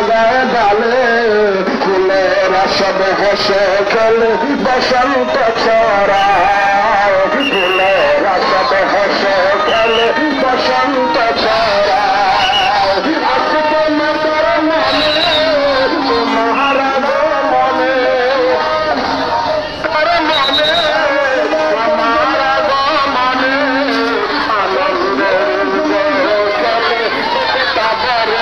লাগায় ডালে ফুলেরা সব হেসে খেলে বসন্ত ছড়ায় ফুলেরা সব হেসে খেলে বসন্ত ছড়ায় আজকে মাতার মনে তোমার মনে তার মনে আমার মনে আনন্দের খেলে তারপরে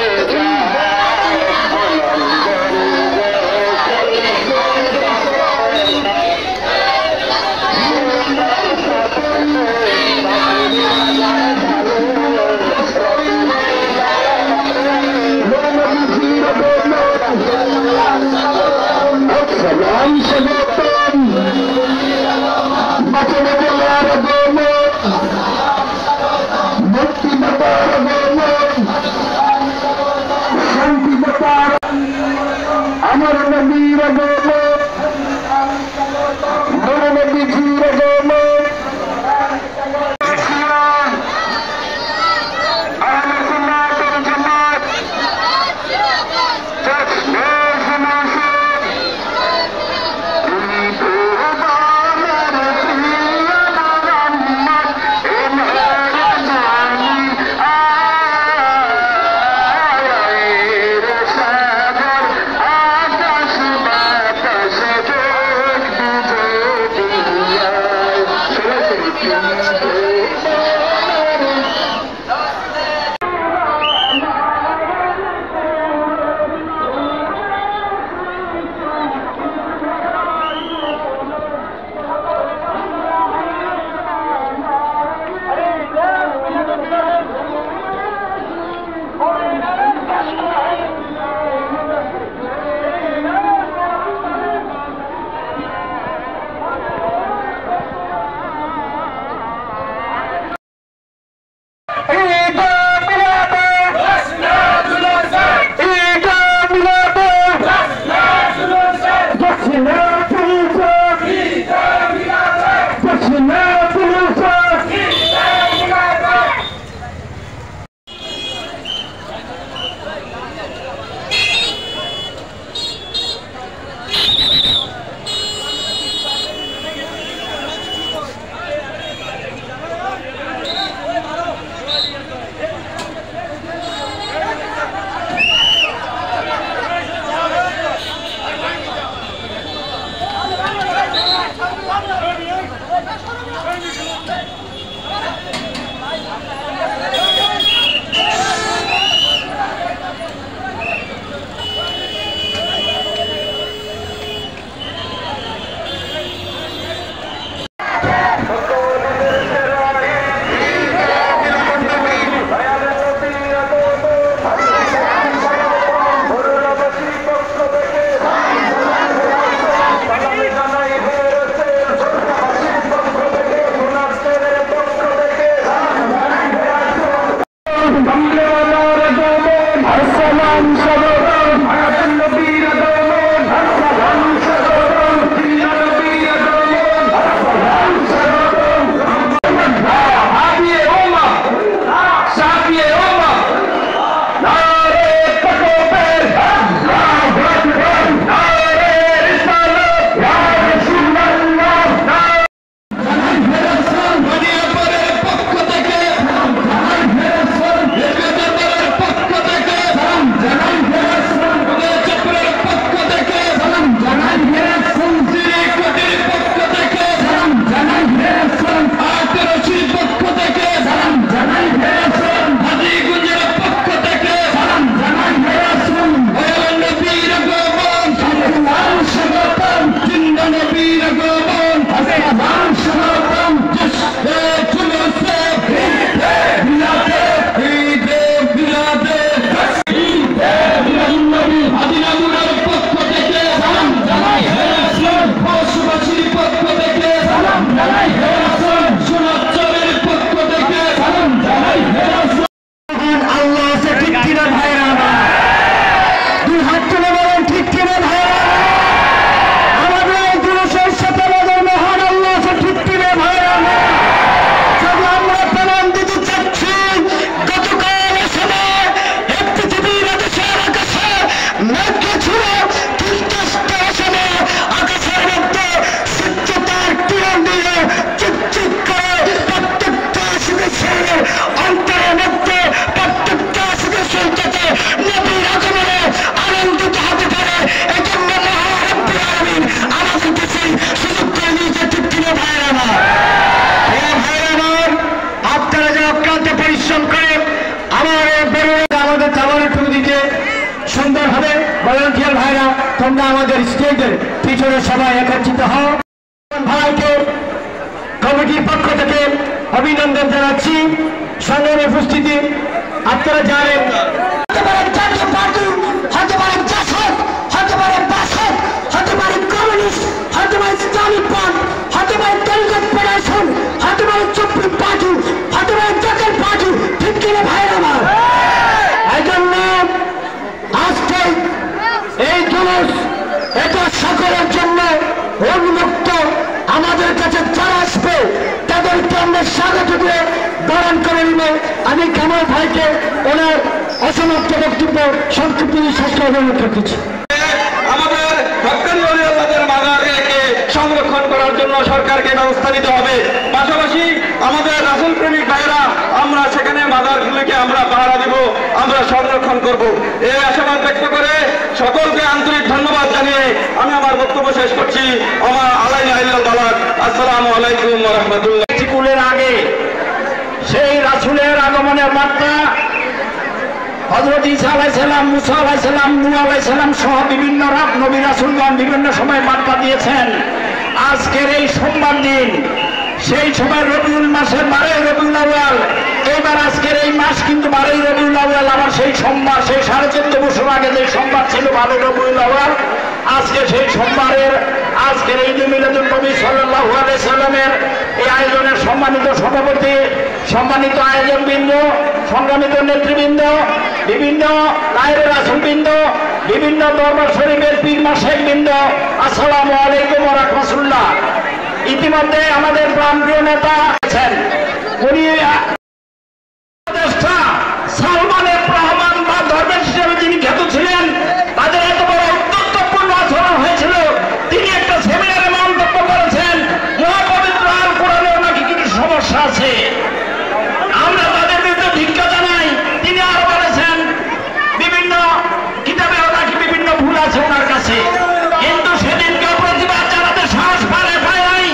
মেঘে ছিল আকাশের মধ্যে সূর্যতার কিরণ দিয়ে চিকচিক করে প্রত্যেকটা দেশের অন্তরের মধ্যে প্রত্যেকটা দেশের যাতে নবীর আগমনে আনন্দিত হতে পারে এই জন্য মহারব্বুল আলামিন আমাদের দেশে সুযোগ করে দিয়েছে। ঠিক কিনা ভাইয়ের আমার? আপনারা যে অক্লান্ত পরিশ্রম করে আমাদের চাবারটুকু দিতে সুন্দরভাবে ভলান্টিয়ার ভাইরা তোমরা আমাদের স্টেজের পিছনে সবাই একত্রিত হও। ভাইকে কমিটির পক্ষ থেকে অভিনন্দন জানাচ্ছি। সংগ্রামে উপস্থিতি আপনারা জানেন হতে পারে জাতীয় পার্টি, হতে পারে জাসদ, হতে পারে বাসদ, হতে পারে কমিউনিস্ট, হতে পারে ইসলামিক ফ্রন্ট, হতে পারে তেলুগু ফেডারেশন, হতে পারে সুপ্রিম পার্টি, হতে পারে জাতীয় পার্টি। ঠিক কিনা ভাইয়ের আমার? এই জন্য আজকে এই জুলুস এটা সকলের জন্য উন্মুক্ত। আমাদের কাছে যারা আসবে তাদেরকে আমরা স্বাগত দিয়ে বরণ করে নিব। আমি কামাল ভাইকে ওনার অসমাপ্ত বক্তব্য সংক্ষিপ্ত শেষ করে রেখেছি। আমাদের হক্কানি ওলিয়াল্লাহদের মাজারকে সংরক্ষণ করার জন্য সরকারকে ব্যবস্থা নিতে হবে। পাশাপাশি আমাদের রাসূল প্রেমিক ভাইরা আমরা সেখানে মাজারগুলিকে আমরা পাহারা দিব, আমরা সংরক্ষণ করব। এই আশাবাদ ব্যক্ত করে সকলকে আন্তরিক ধন্যবাদ জানিয়ে আমি আমার বক্তব্য শেষ করছি। আমার আলাইনা ইল্লাল বালাগ। আসসালামু আলাইকুম ওয়া রাহমাতুল্লাহ। কুলের আগে সেই রাসূলের আগমনের বার্তা হযরত ঈসা আলাইহিস সালাম, মুসা আলাইহিস সালাম, নূহ আলাইহিস সালাম সহ বিভিন্ন নবী রাসূলগণ বিভিন্ন সময় বার্তা দিয়েছেন। আজকের এই সোমবার দিন সেই সময় রবিউল মাসের 12 রবিউল আউয়াল, এবার আজকের এই মাস কিন্তু 12 রবিউল আউয়াল। আবার সেই সোমবার, সেই 14.5 বছর আগে যে সোমবার ছিল 12 রবিউল আউয়াল, আজকে সেই সোমবারের আজকের এই মিলাদুন নবী সাল্লাল্লাহু আলাইহি সাল্লামের এই আয়োজনের সম্মানিত সভাপতি, সম্মানিত আয়োজকবৃন্দ, সংগ্রামিত নেতৃবৃন্দ, বিভিন্ন নায়েবে রাসূলবৃন্দ, বিভিন্ন দরবার শরীফের পীর মাশায়েখবৃন্দ, আসসালামু আলাইকুম ওয়া রাহমাতুল্লাহ। ইতিমধ্যে আমাদের প্রাণপ্রিয় নেতা আছেন, উনি সালমানের রহমান বা ধর্মের হিসেবে যিনি খ্যাত ছিলেন, তাদের এত বড় উদ্যোক্তপূর্ণ আচরণ হয়েছিল। তিনি একটা সেমিনারে মন্তব্য করেছেন মহাপবিত্র আল কোরআনেও নাকি কিছু সমস্যা আছে, আমরা তাদের বিরুদ্ধে ধিক্কার জানাই। তিনি আরো বলেছেন বিভিন্ন কিতাবেও নাকি বিভিন্ন ভুল আছে ওনার কাছে, কিন্তু সেদিনকে প্রতিবাদ জানাতে সাহস পায় নাই।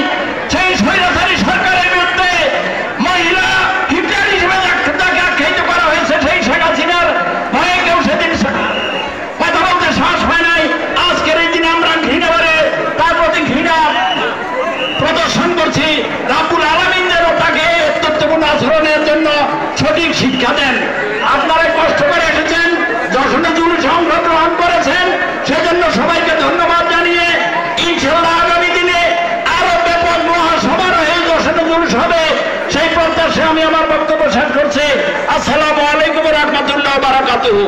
সেই স্বৈরাচারী সরকারের বিরুদ্ধে মহিলা হিটার হিসেবে তাকে আখ্যায়িত করা হয়েছে, সেই শেখ হাসিনার ভয়ে কেউ সেদিন কথা বলতে সাহস পায় নাই। আজকের এই দিনে আমরা ঘৃণা করে তার প্রতি ঘৃণা প্রদর্শন করছি। রাব্বুল আলামিন যেন তাকে তথ্যপূর্ণ আচরণের জন্য সঠিক শিক্ষা দেন। আপনারা কষ্ট করে এসেছেন, যশোরে জুলুসে অংশগ্রহণ করেছেন, সেজন্য সবাইকে ধন্যবাদ জানিয়ে ইনশাআল্লাহ আগামী দিনে আরো ব্যাপক মহাসমারোহে যশোরে জুলুস হবে সেই প্রত্যাশে আমি আমার বক্তব্য শেষ করছি। আসসালামু আলাইকুম ওয়া রাহমাতুল্লাহি ওয়া বারাকাতুহু।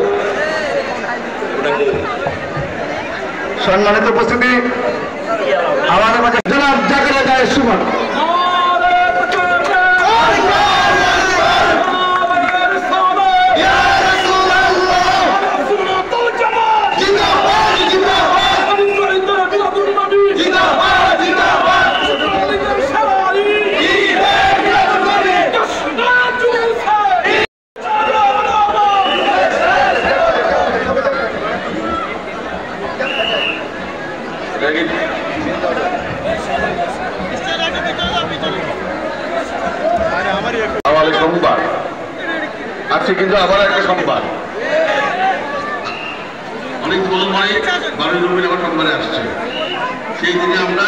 সম্মানিত উপস্থিতি, আমাদের মাঝে জনাব জাকারিয়া গায়ের সুমন। সোমবার আজকে কিন্তু আবার একটা সোমবার, অনেক বড় মানে 12 রবিউল আবার সোমবারে আসছে। সেই দিনে আমরা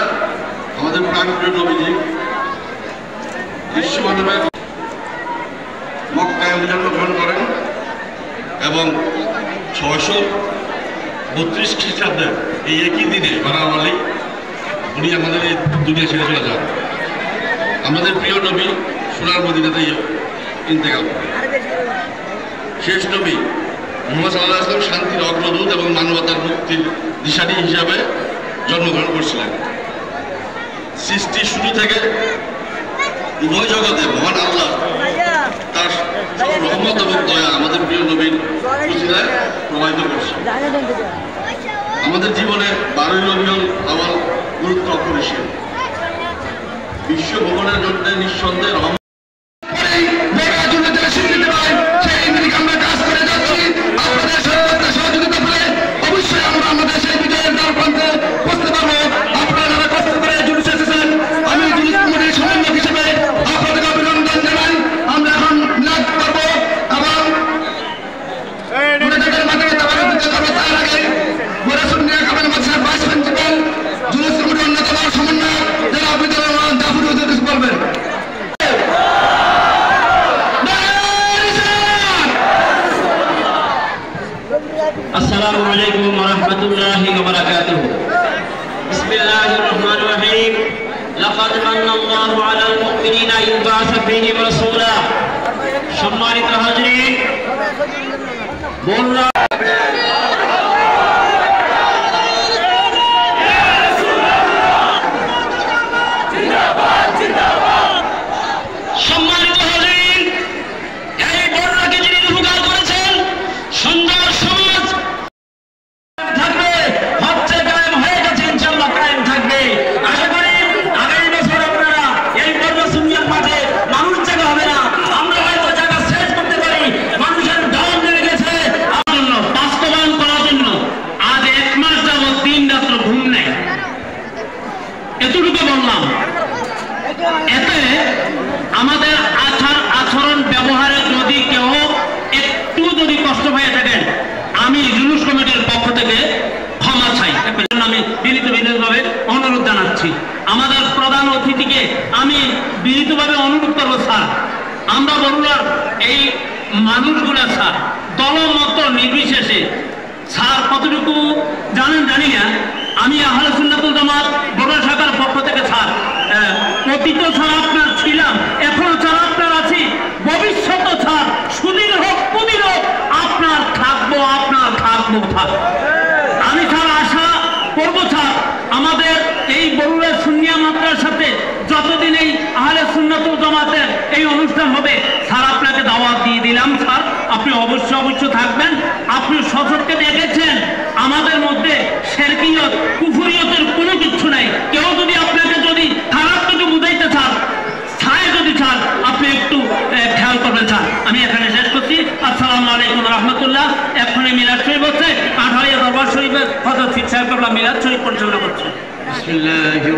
আমাদের প্রাণপ্রিয় নবীজি বিশ্বমানবে মক্কায় জন্মগ্রহণ করেন এবং 632 খ্রিস্টাব্দে এই একই দিনে বারাওয়ালি উনি আমাদের এই দুনিয়া ছেড়ে চলে যান। আমাদের প্রিয় নবী সোনার মদিনাতে ইন্তেকাল করেন। শেষ নবী মুহাম্মদ সাল্লাল্লাহু আলাইহি ওয়াসাল্লাম শান্তির অগ্রদূত এবং মানবতার মুক্তির দিশারি হিসাবে জন্মগ্রহণ করছিলেন। সৃষ্টির শুরু থেকে উভয় জগতে মহান আল্লাহ তার রহমত এবং দয়া আমাদের প্রিয় নবীর উসিলায় প্রবাহিত করছে। আমাদের জীবনে 12ই রবিউল আউয়াল গুরুত্ব অপরিসীম। বিশ্ব ভ্রমণের জন্য নিঃসন্দেহে রহমত السلام عليكم ورحمة الله وبركاته. بسم الله الرحمن الرحيم. لقد من الله على المؤمنين إذ بعث فيهم رسولا. সম্মানিত হাজরিন, বললাম এতে আমাদের আচরণ ব্যবহারে যদি কেউ একটু যদি কষ্ট হয়ে থাকেন, আমি জুলুস কমিটির পক্ষ থেকে ক্ষমা চাই। আমি বিনীতভাবে অনুরোধ জানাচ্ছি। আমাদের প্রধান অতিথিকে আমি বিনীতভাবে অনুরোধ করবো, স্যার আমরা বগুড়ার এই মানুষগুলা স্যার দলমত নির্বিশেষে স্যার কতটুকু জানেন জানি না, আমি আহলে সুন্নাতুল জামাত বগুড়া শাখার পক্ষ থেকে স্যার অতীত ছাড়া আপনার ছিলাম, এখনো ছাড়া আপনার আছি, ভবিষ্যৎ ছাড় সুদিন হোক কুদিন হোক আপনার থাকবো থাক। আমি স্যার আশা করবো স্যার আমাদের এই বগুড়া সুন্নিয়া মাদ্রাসার সাথে যতদিন এই আহলে সুন্নাতুল জামাতের এই অনুষ্ঠান হবে স্যার আপনাকে দাওয়াত দিয়ে দিলাম। স্যার আপনি অবশ্য থাকবেন। আপনি সচক্ষে দেখেছেন আমাদের মধ্যে শিরকিয়ত কুফরিয়তের কোনো কিছু নাই। কেউ যদি আপনাকে যদি খারাপ কিছু বুঝাইতে চান, যদি চান আপনি একটু খেয়াল করবেন স্যার। আমি এখানে শেষ করছি। আসসালামু আলাইকুম রহমতুল্লাহ। এখনই মিলাদ শরীফ হচ্ছে, আঠারিয়া দরবার শরীফের হযরত ফির সাহেব কেবলা মিলাদ শরীফ পরিচালনা করছে। বিসমিল্লাহির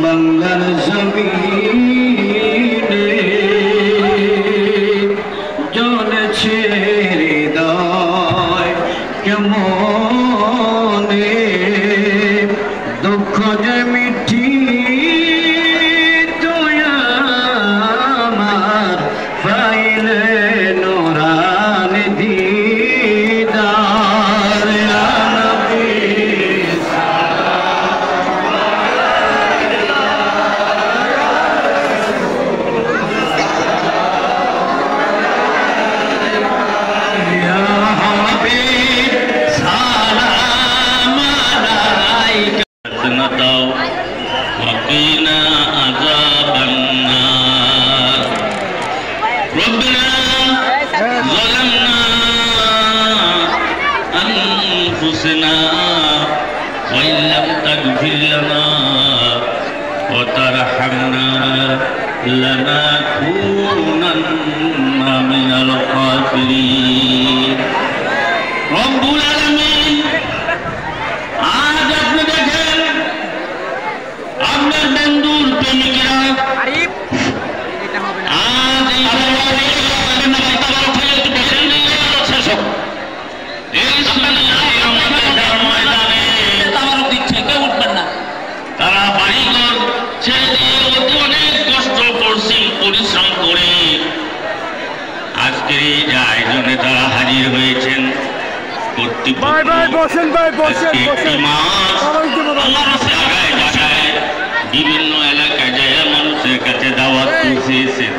বাংলার জমিনে জ্বলেছে হৃদয় কেমনে, দুঃখ যে মিঠি তুই আমার পাইলে নোরান দিদার নবী। وقنا عذاب النار ربنا ظلمنا أنفسنا وإن لم تغفر لنا وترحمنا لنكونن من الخاسرين رب العالمين। আজ আপনি দেখেন আপনার বন্ধুর প্রেমিকরা তারা বাড়িঘর ছেড়ে দিয়ে অনেক কষ্ট করছে, পরিশ্রম করে আজকের এই আয়োজনে তারা হাজির হয়েছেন। বিভিন্ন এলাকায় যায় মানুষ চেয়েছেন,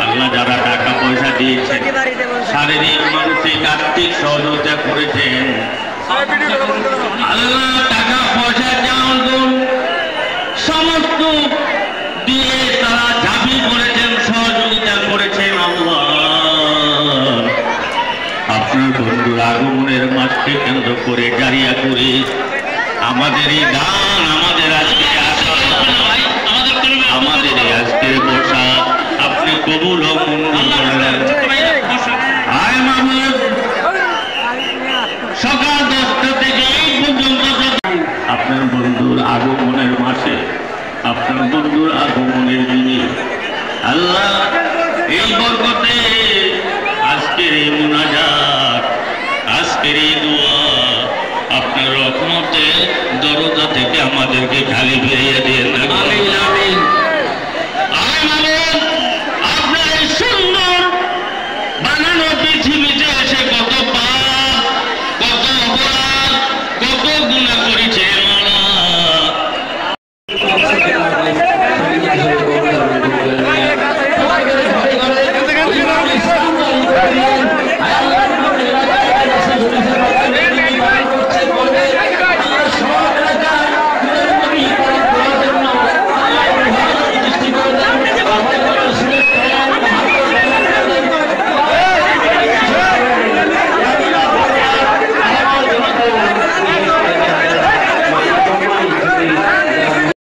আল্লাহ যারা টাকা পয়সা দিয়েছেন, শারীরিক মানসিক আর্থিক সহযোগিতা করেছেন, আল্লাহ টাকা পয়সা যেমন সমস্ত দিয়ে তারা ঝাঁপি করেছেন, সহযোগিতা করেছেন। আল্লাহ আপনার বন্ধুর আগমনের মাসকে কেন্দ্র করে জারিয়া করে আমাদের এই গান, আমাদের আজকে আমাদের এই আজকের বসা আপনি কবুল হোক